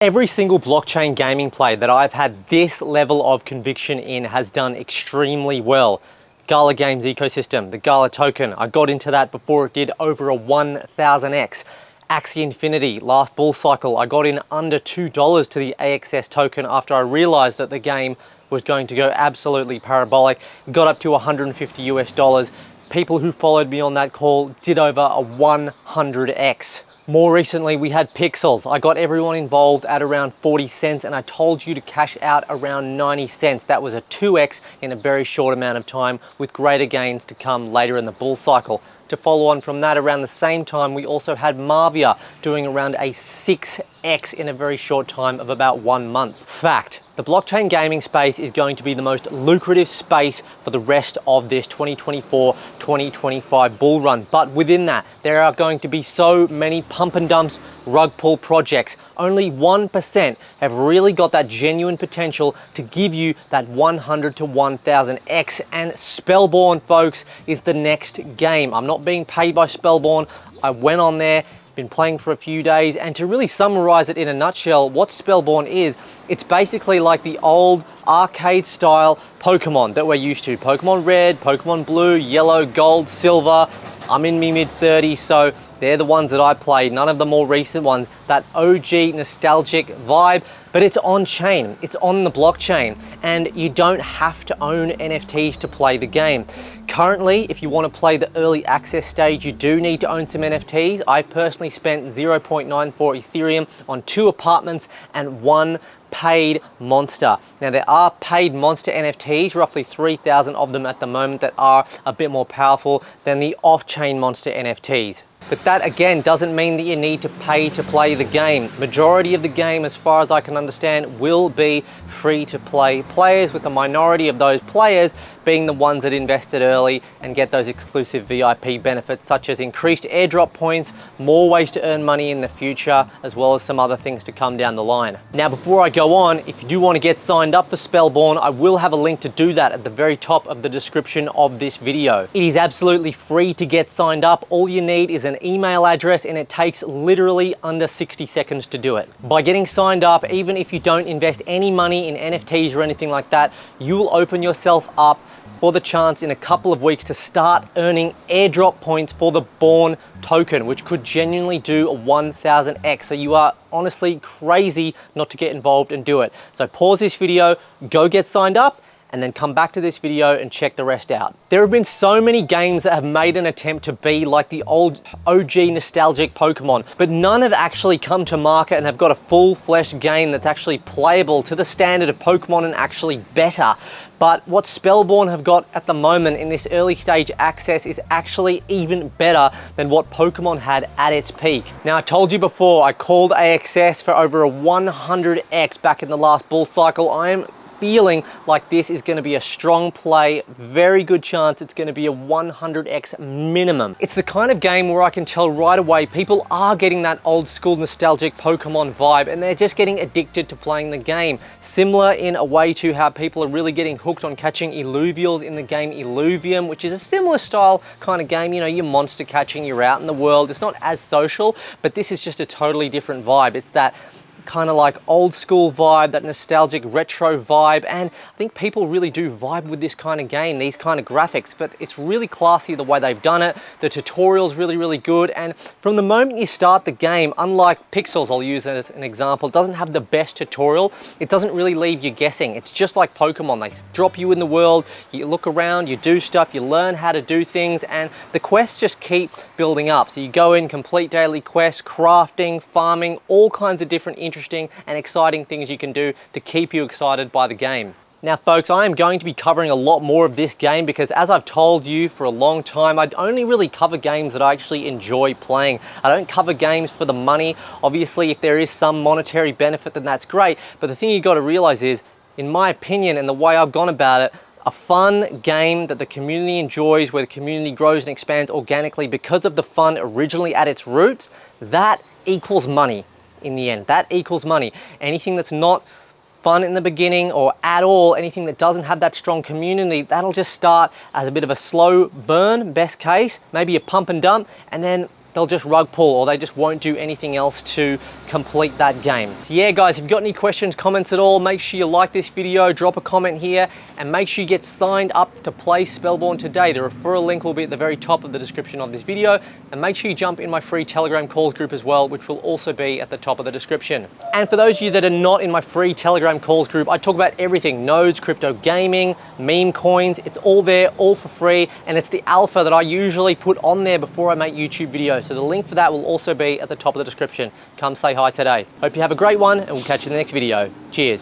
Every single blockchain gaming play that I've had this level of conviction in has done extremely well. GALA Games ecosystem, the GALA token, I got into that before it did over a 1000x. Axie Infinity, last bull cycle, I got in under $2 to the AXS token after I realized that the game was going to go absolutely parabolic. Got up to 150 US dollars. People who followed me on that call did over a 100x. More recently, we had Pixels. I got everyone involved at around 40 cents and I told you to cash out around 90 cents. That was a 2x in a very short amount of time with greater gains to come later in the bull cycle. To follow on from that, around the same time, we also had Marvia doing around a 6x in a very short time of about 1 month. Fact, the blockchain gaming space is going to be the most lucrative space for the rest of this 2024-2025 bull run. But within that, there are going to be so many pump and dumps, rug pull projects. Only 1% have really got that genuine potential to give you that 100 to 1000x. And Spellborn, folks, is the next game. I'm not being paid by Spellborn. I went on there, been playing for a few days, and to really summarize it in a nutshell, what Spellborn is, it's basically like the old arcade style Pokemon that we're used to. Pokemon Red, Pokemon Blue, Yellow, Gold, Silver. I'm in my mid-30s, so they're the ones that I played, none of the more recent ones. That OG nostalgic vibe, but it's on chain, it's on the blockchain, and you don't have to own NFTs to play the game. Currently, if you want to play the early access stage, you do need to own some NFTs. I personally spent 0.94 Ethereum on 2 apartments and 1 paid monster. Now there are paid monster NFTs, roughly 3,000 of them at the moment, that are a bit more powerful than the off-chain monster NFTs. But that again doesn't mean that you need to pay to play the game. Majority of the game, as far as I can understand, will be free to play players, with the minority of those players being the ones that invested early and get those exclusive VIP benefits such as increased airdrop points, more ways to earn money in the future, as well as some other things to come down the line. Now before I go on, if you do want to get signed up for Spellborn, I will have a link to do that at the very top of the description of this video. It is absolutely free to get signed up. All you need is an email address and it takes literally under 60 seconds to do it. By getting signed up, even if you don't invest any money in NFTs or anything like that, you'll open yourself up for the chance in a couple of weeks to start earning airdrop points for the Born token, which could genuinely do a 1000x. So you are honestly crazy not to get involved and do it. So pause this video, go get signed up, and then come back to this video and check the rest out. There have been so many games that have made an attempt to be like the old OG nostalgic Pokemon, but none have actually come to market and have got a full-fledged game that's actually playable to the standard of Pokemon and actually better. But what Spellborn have got at the moment in this early stage access is actually even better than what Pokemon had at its peak. Now I told you before, I called AXS for over a 100x back in the last bull cycle. I am feeling like this is going to be a strong play, very good chance it's going to be a 100x minimum. It's the kind of game where I can tell right away people are getting that old school nostalgic Pokemon vibe and they're just getting addicted to playing the game. Similar in a way to how people are really getting hooked on catching Illuvials in the game Illuvium, which is a similar style kind of game. You know, you're monster catching, you're out in the world. It's not as social, but this is just a totally different vibe. It's that kind of like old school vibe, that nostalgic retro vibe, and I think people really do vibe with this kind of game, these kind of graphics, but it's really classy the way they've done it. The tutorial's really good, and from the moment you start the game, unlike Pixels, I'll use as an example, it doesn't have the best tutorial. It doesn't really leave you guessing. It's just like Pokemon. They drop you in the world, you look around, you do stuff, you learn how to do things, and the quests just keep building up. So you go in, complete daily quests, crafting, farming, all kinds of different interesting and exciting things you can do to keep you excited by the game. Now folks, I am going to be covering a lot more of this game because, as I've told you for a long time, I only really cover games that I actually enjoy playing. I don't cover games for the money. Obviously, if there is some monetary benefit, then that's great. But the thing you got to realize is, in my opinion and the way I've gone about it, a fun game that the community enjoys, where the community grows and expands organically because of the fun originally at its roots, that equals money. In the end, that equals money. Anything that's not fun in the beginning or at all, anything that doesn't have that strong community, that'll just start as a bit of a slow burn, best case, maybe a pump and dump, and then they'll just rug pull, or they just won't do anything else to complete that game. So yeah guys, if you've got any questions, comments at all, make sure you like this video, drop a comment here, and make sure you get signed up to play Spellborn today. The referral link will be at the very top of the description of this video, and make sure you jump in my free Telegram calls group as well, which will also be at the top of the description. And for those of you that are not in my free Telegram calls group, I talk about everything: nodes, crypto gaming, meme coins. It's all there, all for free, and it's the alpha that I usually put on there before I make YouTube videos. So the link for that will also be at the top of the description. Come say hi today. Hope you have a great one, and we'll catch you in the next video. Cheers.